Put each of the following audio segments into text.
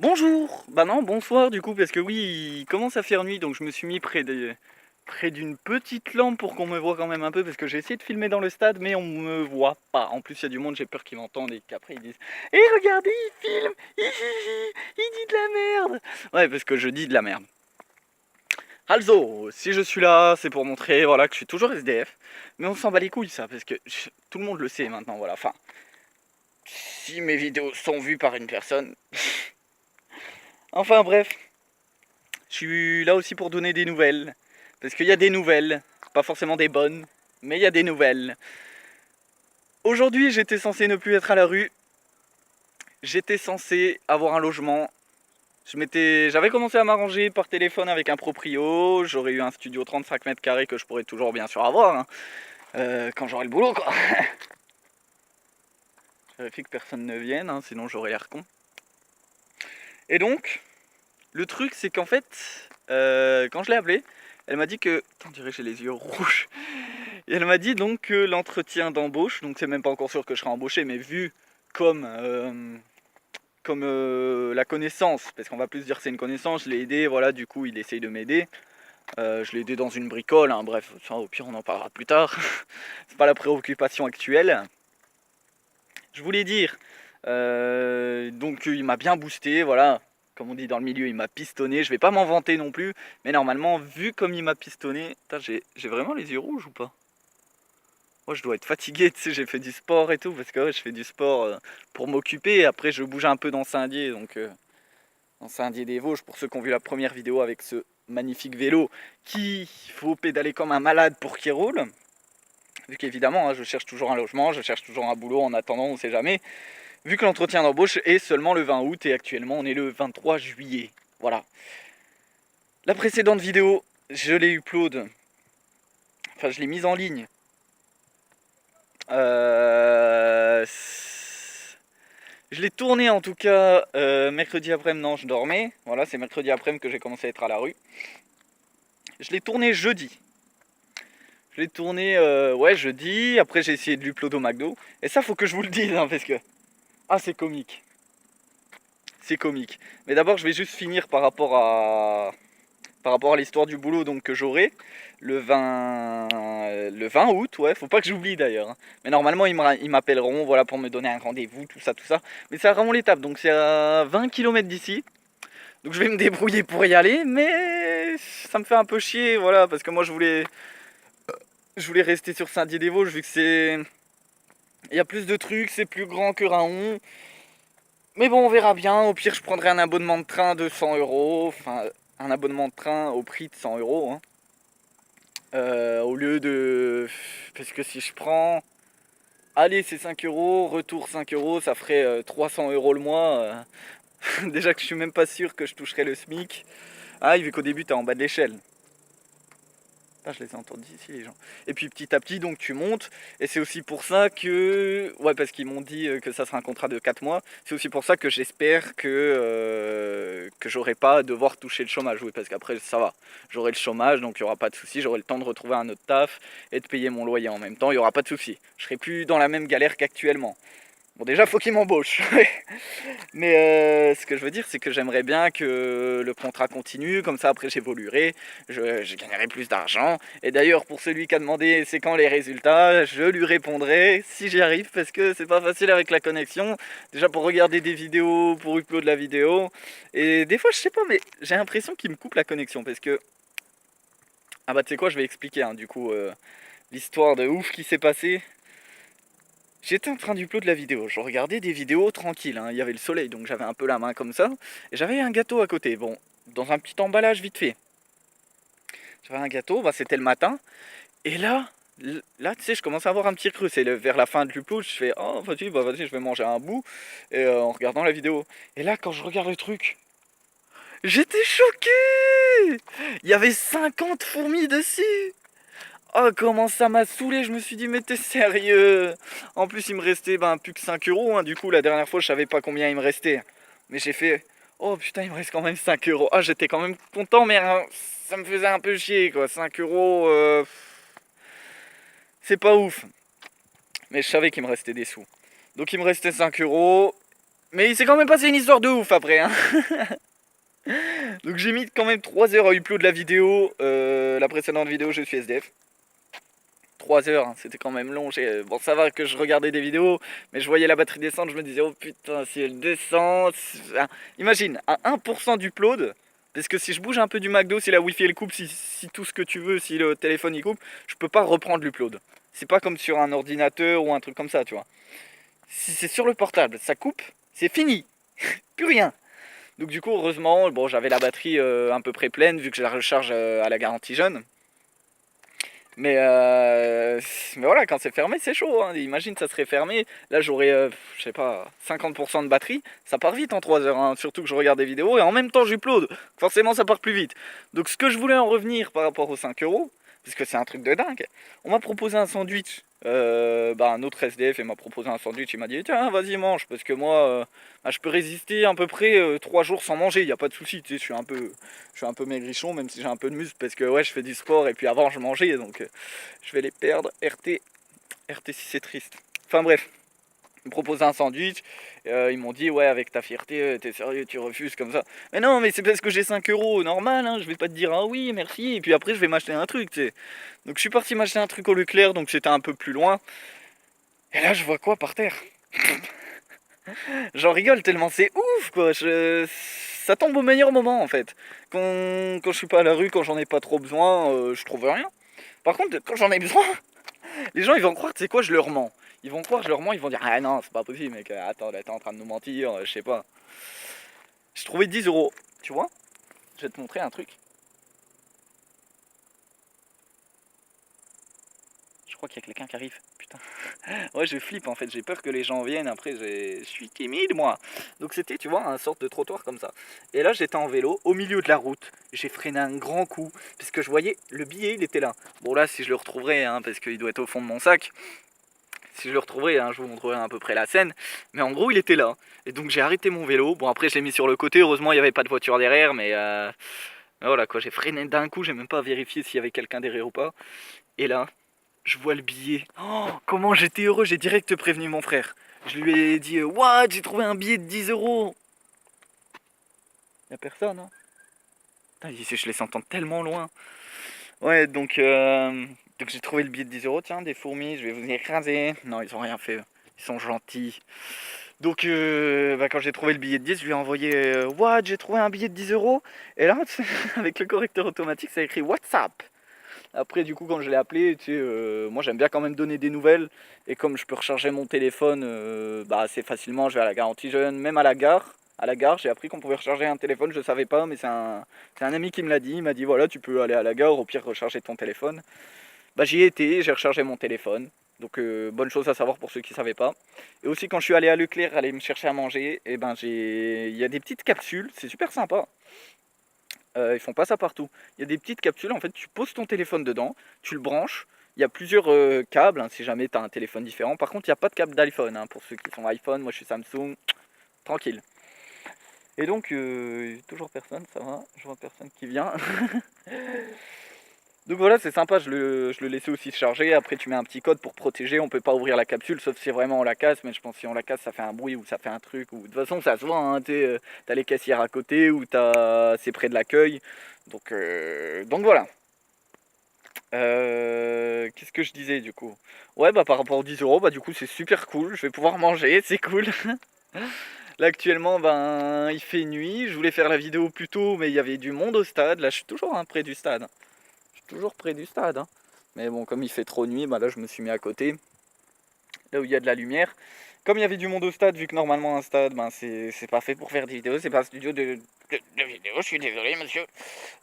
Bonjour! Bah non, bonsoir du coup, parce que oui, il commence à faire nuit, donc je me suis mis près d'une petite lampe pour qu'on me voit quand même un peu, parce que j'ai essayé de filmer dans le stade, mais on me voit pas. En plus, il y a du monde, j'ai peur qu'ils m'entendent et qu'après ils disent «Eh regardez, il filme! Il dit de la merde!» Ouais, parce que je dis de la merde. Also, si je suis là, c'est pour montrer voilà, que je suis toujours SDF, mais on s'en bat les couilles ça, parce que tout le monde le sait maintenant, voilà. Enfin, si mes vidéos sont vues par une personne... Enfin bref, je suis là aussi pour donner des nouvelles. Parce qu'il y a des nouvelles, pas forcément des bonnes, mais il y a des nouvelles. Aujourd'hui, j'étais censé ne plus être à la rue. J'étais censé avoir un logement. J'avais commencé à m'arranger par téléphone avec un proprio. J'aurais eu un studio 35 mètres carrés que je pourrais toujours bien sûr avoir, hein, quand j'aurai le boulot, quoi. J'aurais fait que personne ne vienne, hein, sinon j'aurais l'air con. Et donc, le truc, c'est qu'en fait, quand je l'ai appelée, elle m'a dit que... Attends, on dirait que j'ai les yeux rouges. Et elle m'a dit donc que l'entretien d'embauche, donc c'est même pas encore sûr que je serai embauché, mais vu comme, la connaissance, parce qu'on va plus dire que c'est une connaissance, je l'ai aidé, voilà, du coup il essaye de m'aider. Je l'ai aidé dans une bricole, hein, bref, ça, au pire on en parlera plus tard. C'est pas la préoccupation actuelle. Je voulais dire, donc il m'a bien boosté, voilà. Comme on dit dans le milieu, il m'a pistonné. Je vais pas m'en vanter non plus, mais normalement, vu comme il m'a pistonné, j'ai vraiment les yeux rouges ou pas? Moi, je dois être fatigué, tu sais, j'ai fait du sport et tout, parce que ouais, je fais du sport pour m'occuper. Après, je bouge un peu dans Saint-Dié, donc dans Saint-Dié-des-Vosges, pour ceux qui ont vu la première vidéo avec ce magnifique vélo qu'il faut pédaler comme un malade pour qu'il roule. Vu qu'évidemment, hein, je cherche toujours un logement, je cherche toujours un boulot en attendant, on sait jamais. Vu que l'entretien d'embauche est seulement le 20 août et actuellement on est le 23 juillet. Voilà. La précédente vidéo, je l'ai upload, enfin je l'ai mise en ligne. Euh, Je l'ai tourné en tout cas mercredi après-midi, non je dormais. Voilà, c'est mercredi après-midi que j'ai commencé à être à la rue. Je l'ai tourné jeudi. Je l'ai tourné ouais jeudi, après j'ai essayé de l'upload au McDo. Et ça faut que je vous le dise hein, parce que... Ah c'est comique. C'est comique. Mais d'abord je vais juste finir par rapport à l'histoire du boulot donc, que j'aurai le 20 août, ouais, faut pas que j'oublie d'ailleurs. Mais normalement, ils m'appelleront voilà, pour me donner un rendez-vous, tout ça, tout ça. Mais c'est à Ramon-l'Étape, donc c'est à 20 km d'ici. Donc je vais me débrouiller pour y aller, mais ça me fait un peu chier, voilà, parce que moi je voulais rester sur Saint-Dié-des-Vosges, vu que c'est... Il y a plus de trucs, c'est plus grand que Raon. Mais bon, on verra bien. Au pire, je prendrai un abonnement de train de 100 euros. Enfin, un abonnement de train au prix de 100 euros. Hein. Au lieu de... Parce que si je prends... Aller c'est 5 euros, retour 5 euros, ça ferait 300 euros le mois. Déjà que je suis même pas sûr que je toucherai le SMIC. Ah, vu qu'au début t'es en bas de l'échelle. Ah, je les ai entendus ici les gens. Et puis petit à petit donc tu montes. Et c'est aussi pour ça que... Ouais parce qu'ils m'ont dit que ça sera un contrat de 4 mois. C'est aussi pour ça que j'espère que j'aurai pas à devoir toucher le chômage. Oui parce qu'après ça va. J'aurai le chômage donc il n'y aura pas de souci. J'aurai le temps de retrouver un autre taf et de payer mon loyer en même temps. Il n'y aura pas de souci. Je serai plus dans la même galère qu'actuellement. Bon déjà faut qu'ils m'embauchent. Mais ce que je veux dire c'est que j'aimerais bien que le contrat continue, comme ça après j'évoluerai, je gagnerai plus d'argent. Et d'ailleurs pour celui qui a demandé c'est quand les résultats, je lui répondrai si j'y arrive parce que c'est pas facile avec la connexion. Déjà pour regarder des vidéos, pour upload la vidéo. Et des fois je sais pas mais j'ai l'impression qu'il me coupe la connexion parce que... Ah bah tu sais quoi je vais expliquer hein, du coup l'histoire de ouf qui s'est passée. J'étais en train d'upload la vidéo, je regardais des vidéos tranquilles, hein. Il y avait le soleil donc j'avais un peu la main comme ça, et j'avais un gâteau à côté, bon, dans un petit emballage vite fait. J'avais un gâteau, bah, c'était le matin, et là tu sais je commence à avoir un petit creux, c'est vers la fin de l'upload, je fais oh vas-y, bah vas-y je vais manger un bout, et en regardant la vidéo. Et là quand je regarde le truc, j'étais choqué. Il y avait 50 fourmis dessus. Oh comment ça m'a saoulé, je me suis dit mais t'es sérieux? En plus il me restait plus que 5 euros, hein. Du coup la dernière fois je savais pas combien il me restait. Mais j'ai fait, oh putain il me reste quand même 5 euros. Ah j'étais quand même content mais ça me faisait un peu chier quoi, 5 euros, c'est pas ouf. Mais je savais qu'il me restait des sous. Donc il me restait 5 euros. Mais il s'est quand même passé une histoire de ouf après, hein. Donc j'ai mis quand même 3 heures à upload la vidéo. La précédente vidéo, je suis SDF. 3 heures, hein, c'était quand même long. Bon, ça va que je regardais des vidéos, mais je voyais la batterie descendre, je me disais, oh putain, si elle descend. Imagine, à 1% d'upload, parce que si je bouge un peu du McDo, si la Wi-Fi elle coupe, si tout ce que tu veux, si le téléphone il coupe, je peux pas reprendre l'upload. C'est pas comme sur un ordinateur ou un truc comme ça, tu vois. Si c'est sur le portable, ça coupe, c'est fini. Plus rien. Donc du coup, heureusement, bon, j'avais la batterie à peu près pleine, vu que je la recharge à la garantie jeune. Mais voilà, quand c'est fermé, c'est chaud, hein. Imagine, ça serait fermé. Là, j'aurais, je sais pas, 50% de batterie. Ça part vite en 3 heures, hein. Surtout que je regarde des vidéos et en même temps, j'upload. Forcément, ça part plus vite. Donc, ce que je voulais en revenir par rapport aux 5 euros, parce que c'est un truc de dingue, on m'a proposé un sandwich. Un autre SDF il m'a proposé un sandwich. Il m'a dit, tiens, vas-y, mange. Parce que moi, je peux résister à peu près 3 jours sans manger. Il n'y a pas de souci. Tu sais, je suis un peu maigrichon, même si j'ai un peu de muscle, parce que ouais, je fais du sport et puis avant je mangeais, donc je vais les perdre. RT si c'est triste. Enfin bref, ils me proposaient un sandwich, ils m'ont dit ouais, avec ta fierté, t'es sérieux, tu refuses comme ça. Mais non, mais c'est parce que j'ai 5 euros, normal, hein, je vais pas te dire ah oui, merci, et puis après je vais m'acheter un truc, tu sais. Donc je suis parti m'acheter un truc au Leclerc, donc c'était un peu plus loin. Et là je vois quoi par terre? J'en rigole tellement c'est ouf quoi. Ça tombe au meilleur moment en fait. Quand je suis pas à la rue, quand j'en ai pas trop besoin, je trouve rien. Par contre, quand j'en ai besoin, les gens ils vont croire, tu sais quoi, je leur mens. Ils vont croire, je leur mens, ils vont dire ah non, c'est pas possible, mec. Attends, là t'es en train de nous mentir, je sais pas. J'ai trouvé 10 euros, tu vois. Je vais te montrer un truc. Je crois qu'il y a quelqu'un qui arrive. Putain. Ouais, je flippe en fait, j'ai peur que les gens viennent. Après, je suis timide moi. Donc c'était, tu vois, un sorte de trottoir comme ça. Et là, j'étais en vélo au milieu de la route. J'ai freiné un grand coup parce que je voyais le billet, il était là. Bon là, si je le retrouverai, hein, parce qu'il doit être au fond de mon sac. Si je le retrouverai, hein, je vous montrerai à peu près la scène. Mais en gros, il était là. Et donc j'ai arrêté mon vélo. Bon après, je l'ai mis sur le côté. Heureusement, il n'y avait pas de voiture derrière, mais voilà quoi. J'ai freiné d'un coup. J'ai même pas vérifié s'il y avait quelqu'un derrière ou pas. Et là, je vois le billet. Oh, comment j'étais heureux, j'ai direct prévenu mon frère. Je lui ai dit, what, j'ai trouvé un billet de 10 euros. Y'a personne, hein. Putain, je les entends tellement loin. Ouais, donc j'ai trouvé le billet de 10 euros. Tiens, des fourmis, je vais vous écraser. Non, ils ont rien fait. Ils sont gentils. Donc, quand j'ai trouvé le billet de 10, je lui ai envoyé, what, j'ai trouvé un billet de 10 euros. Et là, avec le correcteur automatique, ça a écrit WhatsApp. Après, du coup, quand je l'ai appelé, tu sais, moi j'aime bien quand même donner des nouvelles. Et comme je peux recharger mon téléphone assez facilement, je vais à la garantie jeune, même à la gare. À la gare, j'ai appris qu'on pouvait recharger un téléphone, je savais pas, mais c'est un ami qui me l'a dit. Il m'a dit voilà, tu peux aller à la gare, au pire recharger ton téléphone. Bah, j'y ai été, j'ai rechargé mon téléphone. Donc bonne chose à savoir pour ceux qui ne savaient pas. Et aussi quand je suis allé à Leclerc aller me chercher à manger, et ben il y a des petites capsules, c'est super sympa. Ils font pas ça partout. Il y a des petites capsules, en fait, tu poses ton téléphone dedans, tu le branches. Il y a plusieurs câbles, hein, si jamais tu as un téléphone différent. Par contre, il n'y a pas de câble d'iPhone, hein, pour ceux qui sont iPhone. Moi, je suis Samsung, tranquille. Et donc, toujours personne, ça va. Je vois personne qui vient. Donc voilà, c'est sympa, je le laissais aussi charger. Après, tu mets un petit code pour protéger. On peut pas ouvrir la capsule, sauf si vraiment on la casse. Mais je pense que si on la casse, ça fait un bruit ou ça fait un truc. Ou de toute façon, ça se voit. Hein, t'as les caissières à côté ou c'est près de l'accueil. Donc voilà. Qu'est-ce que je disais du coup? Ouais, bah par rapport aux 10 euros, bah du coup, c'est super cool. Je vais pouvoir manger, c'est cool. Là actuellement, ben il fait nuit. Je voulais faire la vidéo plus tôt, mais il y avait du monde au stade. Là, je suis toujours près du stade. Toujours près du stade, hein. Mais bon, comme il fait trop nuit, bah là je me suis mis à côté, là où il y a de la lumière. Comme il y avait du monde au stade, vu que normalement un stade, ben c'est pas fait pour faire des vidéos, c'est pas un studio de vidéo, je suis désolé monsieur.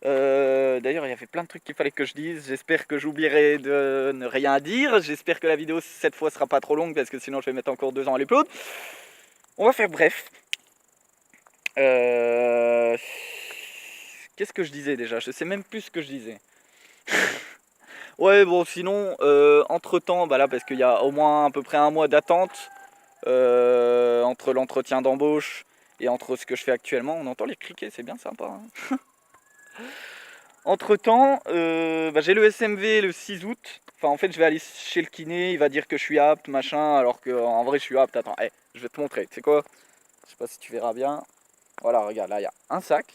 D'ailleurs, il y avait plein de trucs qu'il fallait que je dise, j'espère que j'oublierai de ne rien dire, j'espère que la vidéo cette fois sera pas trop longue, parce que sinon je vais mettre encore 2 ans à l'upload. On va faire bref. Qu'est-ce que je disais déjà? Je sais même plus ce que je disais. Ouais, bon, sinon, entre-temps, bah là, parce qu'il y a au moins à peu près un mois d'attente entre l'entretien d'embauche et entre ce que je fais actuellement. On entend les criquets, c'est bien sympa, hein. Entre-temps, j'ai le SMV le 6 août. Enfin, en fait, je vais aller chez le kiné, il va dire que je suis apte, machin, alors qu'en vrai, je suis apte. Attends, je vais te montrer, tu sais quoi? Je sais pas si tu verras bien. Voilà, regarde, là il y a un sac.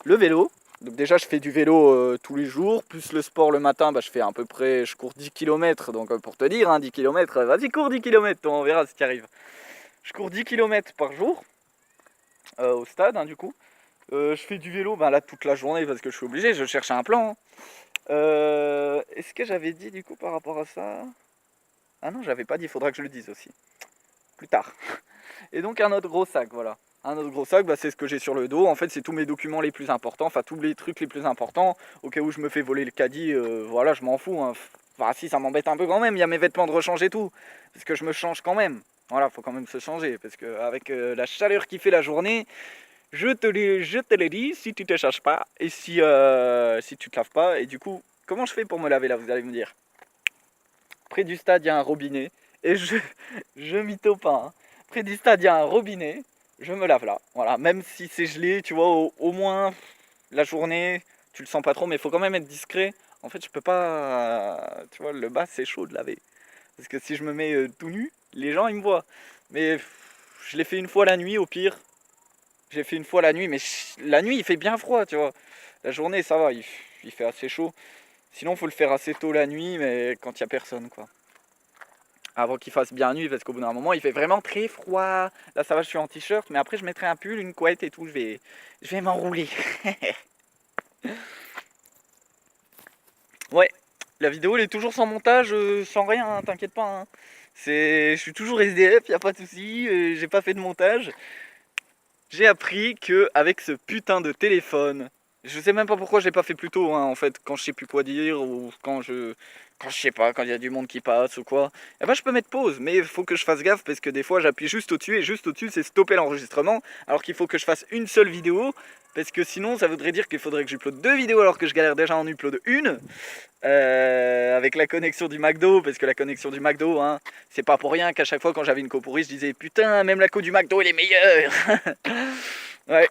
Le vélo. Donc déjà je fais du vélo tous les jours, plus le sport le matin, bah, je fais à peu près, je cours 10 km, donc pour te dire, hein, 10 km, vas-y cours 10 km, toi, on verra ce qui arrive. Je cours 10 km par jour, au stade hein, du coup. Je fais du vélo bah, là toute la journée parce que je suis obligé, je cherche un plan. Hein. Est-ce que j'avais dit du coup par rapport à ça? Ah non, j'avais pas dit, il faudra que je le dise aussi. Plus tard. Et donc un autre gros sac, voilà. Un autre gros sac, bah, c'est ce que j'ai sur le dos. En fait, c'est tous mes documents les plus importants, enfin tous les trucs les plus importants. Au cas où je me fais voler le caddie, voilà, je m'en fous. Hein. Enfin, si, ça m'embête un peu quand même. Il y a mes vêtements de rechange et tout. Parce que je me change quand même. Voilà, faut quand même se changer. Parce qu'avec la chaleur qui fait la journée, je te l'ai dit, si tu te changes pas et si tu te laves pas. Et du coup, comment je fais pour me laver là, vous allez me dire? Près du stade, il y a un robinet. Et je mytho pas. Hein. Près du stade, il y a un robinet. Je me lave là. Voilà. Même si c'est gelé, tu vois, au moins la journée, tu le sens pas trop. Mais il faut quand même être discret. En fait, je peux pas. Tu vois, le bas, c'est chaud de laver. Parce que si je me mets tout nu, les gens, ils me voient. Mais je l'ai fait une fois la nuit, au pire. J'ai fait une fois la nuit. Mais la nuit, il fait bien froid, tu vois. La journée, ça va. Il fait assez chaud. Sinon, il faut le faire assez tôt la nuit, mais quand il n'y a personne, quoi. Avant qu'il fasse bien nuit, parce qu'au bout d'un moment, il fait vraiment très froid. Là, ça va, je suis en t-shirt, mais après, je mettrai un pull, une couette et tout. Je vais m'enrouler. Ouais, la vidéo, elle est toujours sans montage, sans rien, hein, t'inquiète pas. Hein. Je suis toujours SDF, y a pas de souci. J'ai pas fait de montage. J'ai appris que avec ce putain de téléphone, je sais même pas pourquoi je l'ai pas fait plus tôt, hein, en fait, quand je sais plus quoi dire ou quand je sais pas, quand il y a du monde qui passe ou quoi. Eh ben je peux mettre pause, mais il faut que je fasse gaffe parce que des fois j'appuie juste au-dessus et juste au-dessus c'est stopper l'enregistrement, alors qu'il faut que je fasse une seule vidéo. Parce que sinon, ça voudrait dire qu'il faudrait que j'uploade deux vidéos alors que je galère déjà en upload une. Avec la connexion du McDo, parce que la connexion du McDo, hein, c'est pas pour rien qu'à chaque fois quand j'avais une co pourrie, je disais putain, même la co du McDo elle est meilleure. Ouais.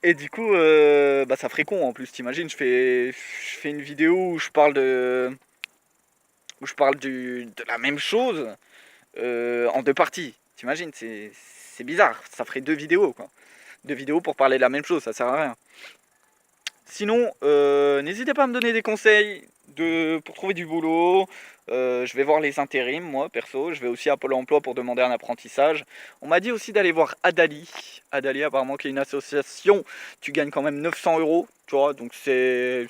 Et du coup, bah ça ferait con en plus, t'imagines, je fais une vidéo où je parle de la même chose en deux parties. T'imagines, c'est bizarre, ça ferait deux vidéos quoi. Deux vidéos pour parler de la même chose, ça sert à rien. Sinon, n'hésitez pas à me donner des conseils pour trouver du boulot. Je vais voir les intérims, moi, perso. Je vais aussi à Pôle emploi pour demander un apprentissage. On m'a dit aussi d'aller voir Adali. Adali, apparemment, qui est une association. Tu gagnes quand même 900 euros, tu vois. Donc c'est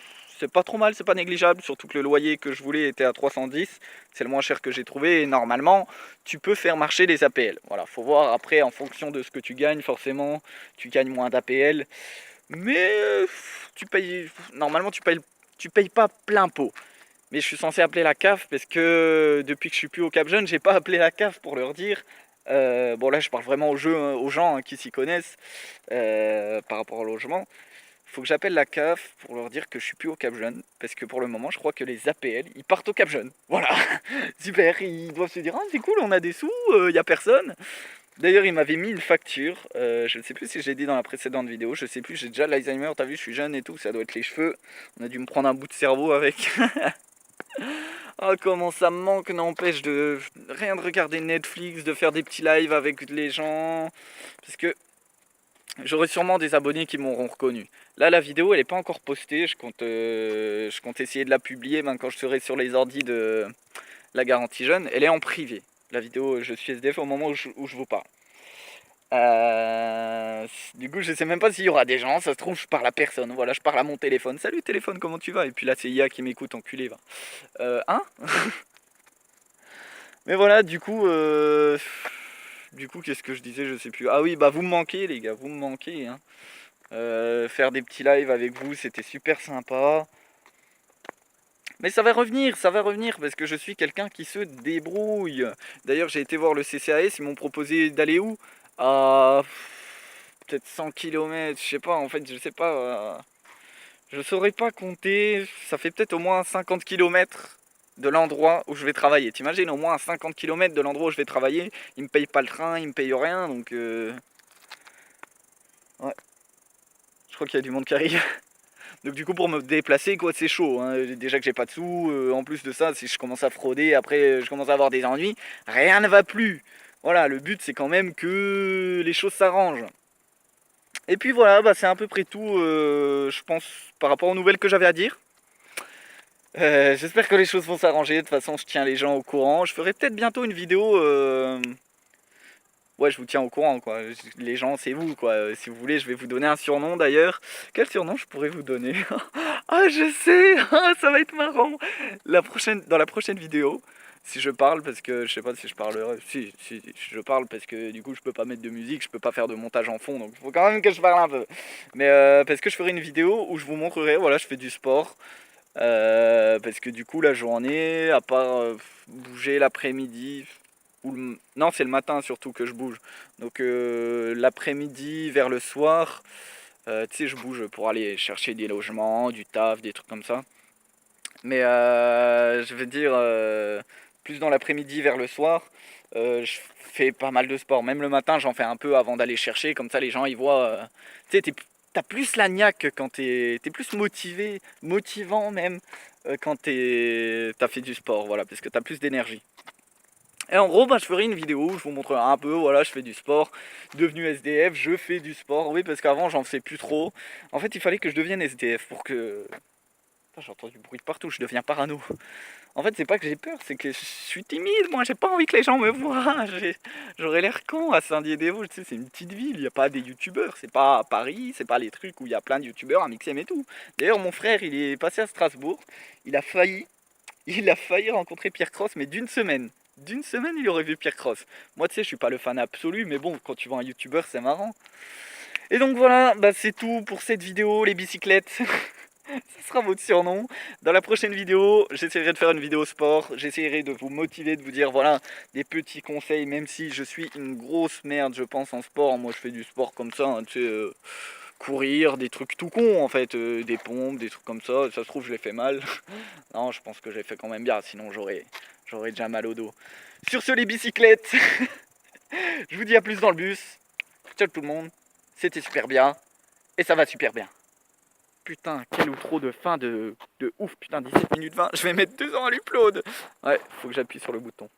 pas trop mal, c'est pas négligeable. Surtout que le loyer que je voulais était à 310. C'est le moins cher que j'ai trouvé. Et normalement, tu peux faire marcher les APL. Voilà, faut voir après, en fonction de ce que tu gagnes, forcément, tu gagnes moins d'APL. Mais normalement tu payes pas plein pot. Mais je suis censé appeler la CAF parce que depuis que je suis plus au Cap Jeune, j'ai pas appelé la CAF pour leur dire. Bon là je parle vraiment aux gens hein, qui s'y connaissent par rapport au logement. Faut que j'appelle la CAF pour leur dire que je suis plus au Cap Jeune parce que pour le moment je crois que les APL ils partent au Cap Jeune. Voilà, super, ils doivent se dire ah c'est cool on a des sous, y a personne. D'ailleurs, il m'avait mis une facture. Je ne sais plus si j'ai dit dans la précédente vidéo. Je sais plus, j'ai déjà l'Alzheimer. T'as vu, je suis jeune et tout. Ça doit être les cheveux. On a dû me prendre un bout de cerveau avec. Oh, comment ça me manque, n'empêche de rien de regarder Netflix, de faire des petits lives avec les gens. Parce que j'aurai sûrement des abonnés qui m'auront reconnu. Là, la vidéo, elle n'est pas encore postée. Je compte essayer de la publier quand je serai sur les ordis de la garantie jeune. Elle est en privé. La vidéo, je suis SDF au moment où je vous parle. Du coup, je sais même pas s'il y aura des gens. Ça se trouve, je parle à personne. Voilà, je parle à mon téléphone. Salut téléphone, comment tu vas? Et puis là, c'est IA qui m'écoute, enculé, va. Hein? Mais voilà, du coup, qu'est-ce que je disais? Je sais plus. Ah oui, bah vous me manquez, les gars, vous me manquez. Hein. Faire des petits lives avec vous, c'était super sympa. Mais ça va revenir, parce que je suis quelqu'un qui se débrouille. D'ailleurs, j'ai été voir le CCAS, ils m'ont proposé d'aller où? À peut-être 100 km, je sais pas, en fait, je sais pas. Je saurais pas compter, ça fait peut-être au moins 50 km de l'endroit où je vais travailler. T'imagines, au moins 50 km de l'endroit où je vais travailler, ils me payent pas le train, ils me payent rien, donc ouais, je crois qu'il y a du monde qui arrive. Donc du coup pour me déplacer quoi c'est chaud, hein. Déjà que j'ai pas de sous, en plus de ça si je commence à frauder, après je commence à avoir des ennuis, rien ne va plus. Voilà, le but c'est quand même que les choses s'arrangent. Et puis voilà, bah, c'est à peu près tout, je pense, par rapport aux nouvelles que j'avais à dire. J'espère que les choses vont s'arranger. De toute façon, je tiens les gens au courant. Je ferai peut-être bientôt une vidéo. Ouais, je vous tiens au courant, quoi. Les gens, c'est vous, quoi. Si vous voulez, je vais vous donner un surnom d'ailleurs. Quel surnom je pourrais vous donner? Ah, je sais. Ah, ça va être marrant. Dans la prochaine vidéo, si je parle, parce que je sais pas si je parlerai. Si je parle, parce que du coup, je peux pas mettre de musique, je peux pas faire de montage en fond, donc il faut quand même que je parle un peu. Mais parce que je ferai une vidéo où je vous montrerai, voilà, je fais du sport. Parce que du coup, la journée, à part bouger l'après-midi, non, c'est le matin surtout que je bouge. Donc l'après-midi vers le soir, tu sais, je bouge pour aller chercher des logements, du taf, des trucs comme ça. Mais je veux dire, plus dans l'après-midi vers le soir, je fais pas mal de sport. Même le matin, j'en fais un peu avant d'aller chercher. Comme ça, les gens, ils voient. Tu sais, t'as plus la niaque quand t'es plus motivé, motivant même, quand t'as fait du sport. Voilà, parce que t'as plus d'énergie. Et en gros, bah, je ferai une vidéo où je vous montrerai un peu, voilà, je fais du sport, devenu SDF, je fais du sport, oui, parce qu'avant, j'en faisais plus trop. En fait, il fallait que je devienne SDF pour que... Putain, j'entends du bruit de partout, je deviens parano. En fait, c'est pas que j'ai peur, c'est que je suis timide, moi, j'ai pas envie que les gens me voient. J'aurais l'air con à Saint-Dié-des-Vosges, tu sais, c'est une petite ville, il n'y a pas des youtubeurs, c'est pas à Paris, c'est pas les trucs où il y a plein de youtubeurs, un mixem et tout. D'ailleurs, mon frère, il est passé à Strasbourg, il a failli, il a failli rencontrer Pierre Cross, mais d'une semaine. D'une semaine, il aurait vu Pierre Cross. Moi, tu sais, je suis pas le fan absolu, mais bon, quand tu vois un youtubeur, c'est marrant. Et donc voilà, bah, c'est tout pour cette vidéo, les bicyclettes. Ce sera votre surnom. Dans la prochaine vidéo, j'essaierai de faire une vidéo sport. J'essaierai de vous motiver, de vous dire voilà des petits conseils, même si je suis une grosse merde, je pense, en sport. Moi, je fais du sport comme ça, hein, tu sais, courir, des trucs tout cons en fait, des pompes, des trucs comme ça. Ça se trouve, je les fais mal. Non, je pense que je les fais quand même bien, sinon j'aurais déjà mal au dos. Sur ce, les bicyclettes, je vous dis à plus dans le bus. Ciao tout le monde, c'était super bien et ça va super bien. Putain, quel outro de fin de ouf, putain, 17 minutes 20, je vais mettre 2 ans à l'upload. Ouais, faut que j'appuie sur le bouton.